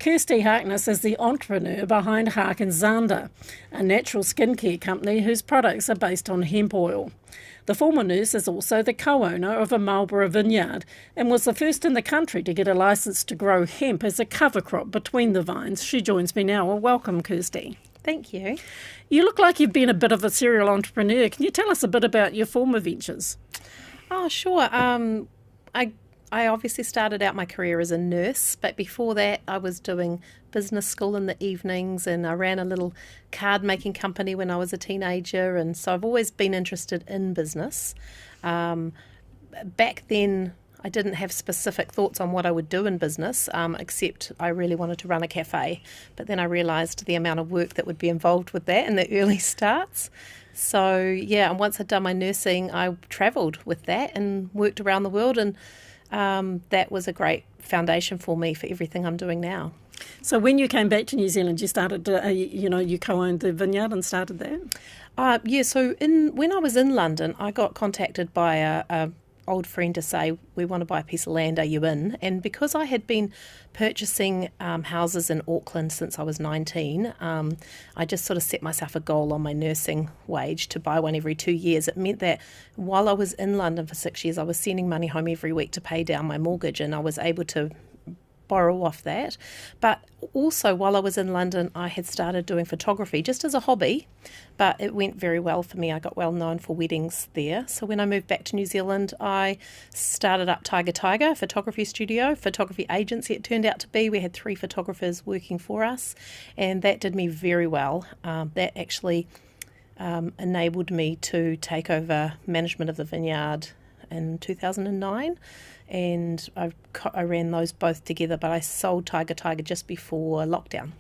Kirsty Harkness is the entrepreneur behind Hark and Zander, a natural skincare company whose products are based on hemp oil. The former nurse is also the co-owner of a Marlborough vineyard and was the first in the country to get a licence to grow hemp as a cover crop between the vines. She joins me now. Well, welcome, Kirsty. Thank you. You look like you've been a bit of a serial entrepreneur. Can you tell us a bit about your former ventures? Oh, sure. I obviously started out my career as a nurse, but before that I was doing business school in the evenings, and I ran a little card making company when I was a teenager, and so I've always been interested in business. Back then I didn't have specific thoughts on what I would do in business, except I really wanted to run a cafe, but then I realised the amount of work that would be involved with that in the early starts. So yeah, and once I'd done my nursing, I travelled with that and worked around the world, and that was a great foundation for me for everything I'm doing now. So when you came back to New Zealand, you started, you co-owned the vineyard and started that? So when I was in London, I got contacted by a old friend to say, we want to buy a piece of land, are you in? And because I had been purchasing houses in Auckland since I was 19, I just sort of set myself a goal on my nursing wage to buy one every 2 years. It meant that while I was in London for 6 years, I was sending money home every week to pay down my mortgage, and I was able to borrow off that. But also while I was in London, I had started doing photography just as a hobby, but it went very well for me. I got well known for weddings there. So when I moved back to New Zealand, I started up Tiger, photography studio, photography agency it turned out to be. We had 3 photographers working for us, and that did me very well. That actually enabled me to take over management of the vineyard in 2009, and I ran those both together, but I sold Tiger just before lockdown.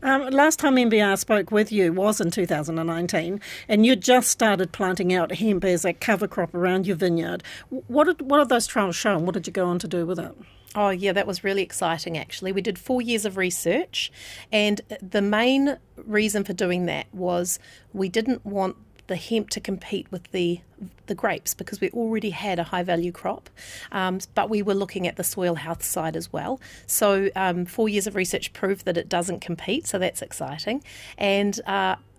Last time MBR spoke with you was in 2019, and you just started planting out hemp as a cover crop around your vineyard. What did those trials show, and what did you go on to do with it? Oh yeah, that was really exciting actually. We did 4 years of research, and the main reason for doing that was we didn't want the hemp to compete with the grapes, because we already had a high value crop, but we were looking at the soil health side as well. So 4 years of research proved that it doesn't compete, so that's exciting. And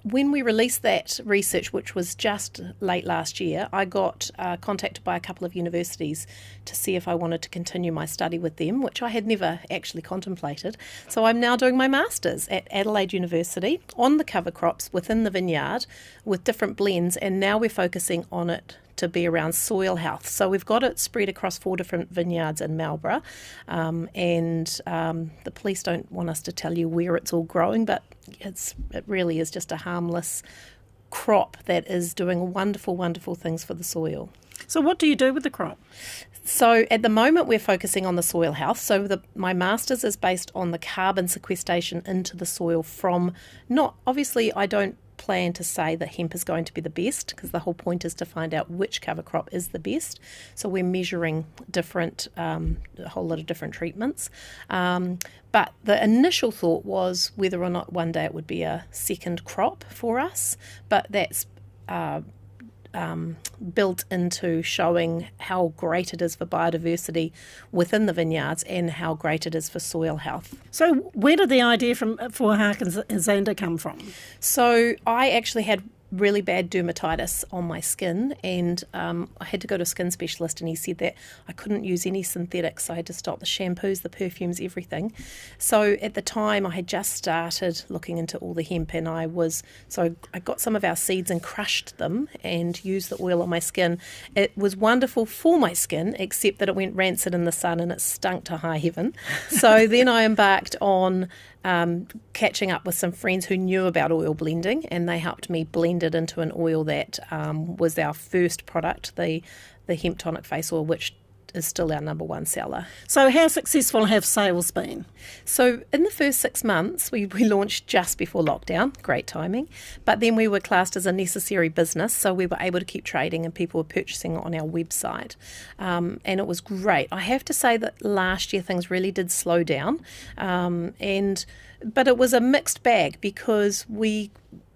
when we released that research, which was just late last year, I got contacted by a couple of universities to see if I wanted to continue my study with them, which I had never actually contemplated. So I'm now doing my master's at Adelaide University on the cover crops within the vineyard with different blends, and now we're focusing on it to be around soil health. So we've got it spread across 4 different vineyards in Marlborough, and the police don't want us to tell you where it's all growing, but it really is just a harmless crop that is doing wonderful, wonderful things for the soil. So what do you do with the crop? So at the moment we're focusing on the soil health. So my master's is based on the carbon sequestration into the soil from, not obviously I don't plan to say that hemp is going to be the best, because the whole point is to find out which cover crop is the best. So we're measuring a whole lot of different treatments. But the initial thought was whether or not one day it would be a second crop for us, but that's built into showing how great it is for biodiversity within the vineyards and how great it is for soil health. So where did the idea for Hark and Zander come from? So I actually had really bad dermatitis on my skin, and I had to go to a skin specialist, and he said that I couldn't use any synthetics. I had to stop the shampoos, the perfumes, everything. So at the time I had just started looking into all the hemp, and I got some of our seeds and crushed them and used the oil on my skin. It was wonderful for my skin, except that it went rancid in the sun and it stunk to high heaven. So then I embarked on catching up with some friends who knew about oil blending, and they helped me blend it into an oil that was our first product, the hemp tonic face oil, which is still our number 1 seller. So how successful have sales been? So in the first 6 months, we launched just before lockdown, great timing, but then we were classed as a necessary business, so we were able to keep trading and people were purchasing on our website, and it was great. I have to say that last year things really did slow down, but it was a mixed bag, because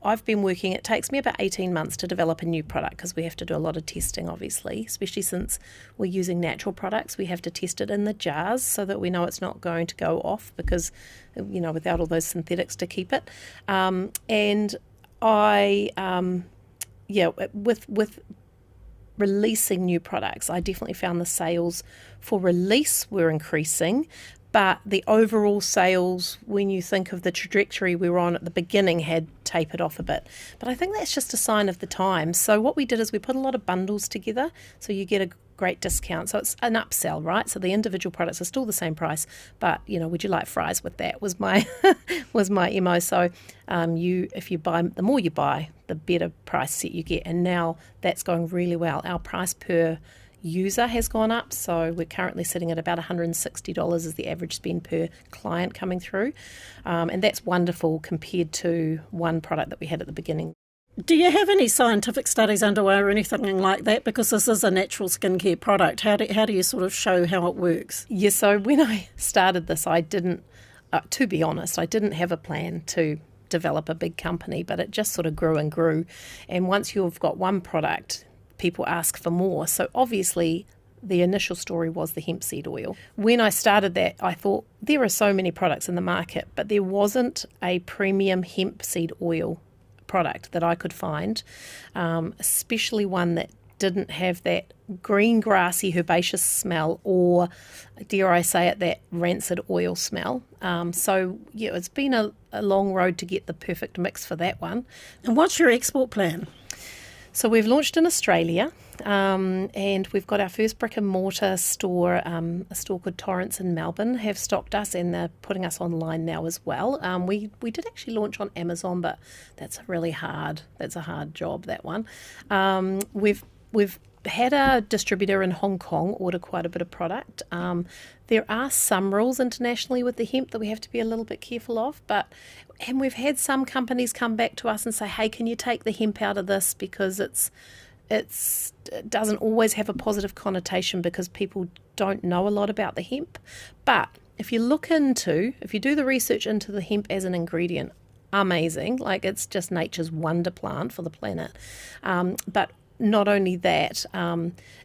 I've been working, it takes me about 18 months to develop a new product because we have to do a lot of testing, obviously, especially since we're using natural products. We have to test it in the jars so that we know it's not going to go off because, without all those synthetics to keep it. And with releasing new products, I definitely found the sales for release were increasing, but the overall sales, when you think of the trajectory we were on at the beginning, had tapered off a bit. But I think that's just a sign of the time. So what we did is we put a lot of bundles together, so you get a great discount. So it's an upsell, right? So the individual products are still the same price, but would you like fries with that? Was my MO. So if you buy, the more you buy, the better price set you get, and now that's going really well. Our price per user has gone up, so we're currently sitting at about $160 as the average spend per client coming through, and that's wonderful compared to one product that we had at the beginning. Do you have any scientific studies underway or anything like that? Because this is a natural skincare product. How do you sort of show how it works? Yeah, so when I started this, I didn't, to be honest, I didn't have a plan to develop a big company, but it just sort of grew and grew. And once you've got one product, people ask for more. So obviously the initial story was the hemp seed oil. When I started that, I thought there are so many products in the market, but there wasn't a premium hemp seed oil product that I could find, especially one that didn't have that green grassy herbaceous smell, or dare I say it, that rancid oil smell. So it's been a long road to get the perfect mix for that one. And what's your export plan? So we've launched in Australia, and we've got our first brick and mortar store, a store called Torrance in Melbourne, have stocked us, and they're putting us online now as well. We did actually launch on Amazon, but that's a hard job, that one. We've had a distributor in Hong Kong order quite a bit of product. There are some rules internationally with the hemp that we have to be a little bit careful of, and we've had some companies come back to us and say, hey, can you take the hemp out of this, because it doesn't always have a positive connotation because people don't know a lot about the hemp. But if you do the research into the hemp as an ingredient, amazing, like it's just nature's wonder plant for the planet. But not only that,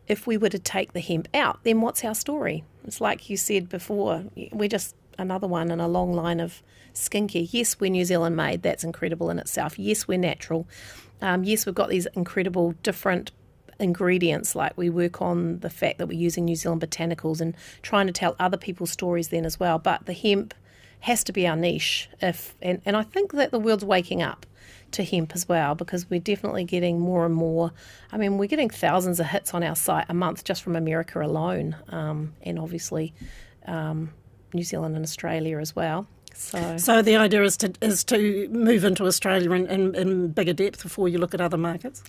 if we were to take the hemp out, then what's our story? It's like you said before, we're just another one in a long line of skincare. Yes, we're New Zealand made. That's incredible in itself. Yes, we're natural. Yes, we've got these incredible different ingredients. Like we work on the fact that we're using New Zealand botanicals and trying to tell other people's stories then as well. But the hemp has to be our niche. And I think that the world's waking up to hemp as well, because we're definitely getting more and more. I mean, we're getting thousands of hits on our site a month just from America alone, and obviously New Zealand and Australia as well. So the idea is to move into Australia in bigger depth before you look at other markets?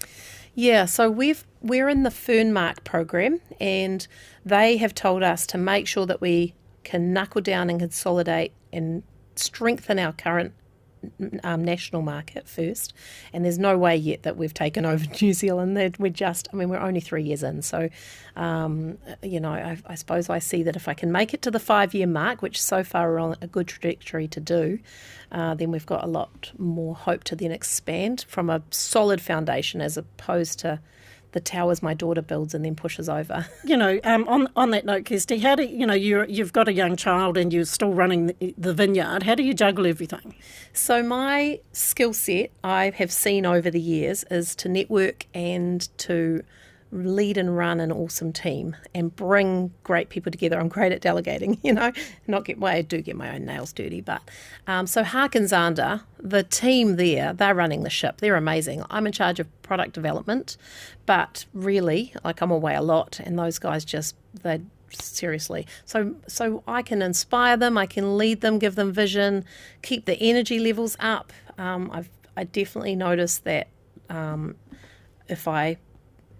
Yeah, so we're in the Fernmark program, and they have told us to make sure that we can knuckle down and consolidate and strengthen our current national market first, and there's no way yet that we've taken over New Zealand. We're only 3 years in, so I suppose I see that if I can make it to the 5-year mark, which so far we're on a good trajectory to do, then we've got a lot more hope to then expand from a solid foundation as opposed to the towers my daughter builds and then pushes over. On that note, Kirsty, how do you've got a young child and you're still running the vineyard? How do you juggle everything? So my skill set I have seen over the years is to network and to lead and run an awesome team and bring great people together. I'm great at delegating, I do get my own nails dirty, but so Hark and Zander, the team there, they're running the ship. They're amazing. I'm in charge of product development, but really, I'm away a lot, and those guys seriously. So I can inspire them, I can lead them, give them vision, keep the energy levels up. I definitely noticed that if I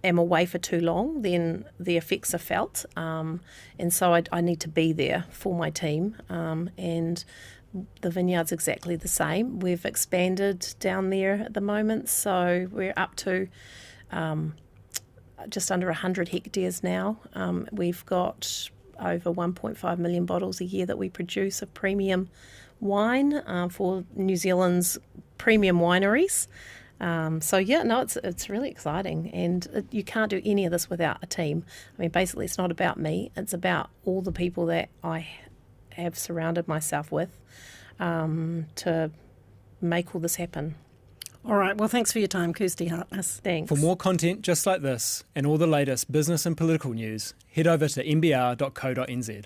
am away for too long, then the effects are felt, and so I need to be there for my team, and the vineyard's exactly the same. We've expanded down there at the moment, so we're up to just under 100 hectares now. We've got over 1.5 million bottles a year that we produce of premium wine for New Zealand's premium wineries. It's really exciting, and you can't do any of this without a team. I mean, basically, it's not about me; it's about all the people that I have surrounded myself with to make all this happen. All right, well, thanks for your time, Kirsty Hartness. Thanks. For more content just like this and all the latest business and political news, head over to mbr.co.nz.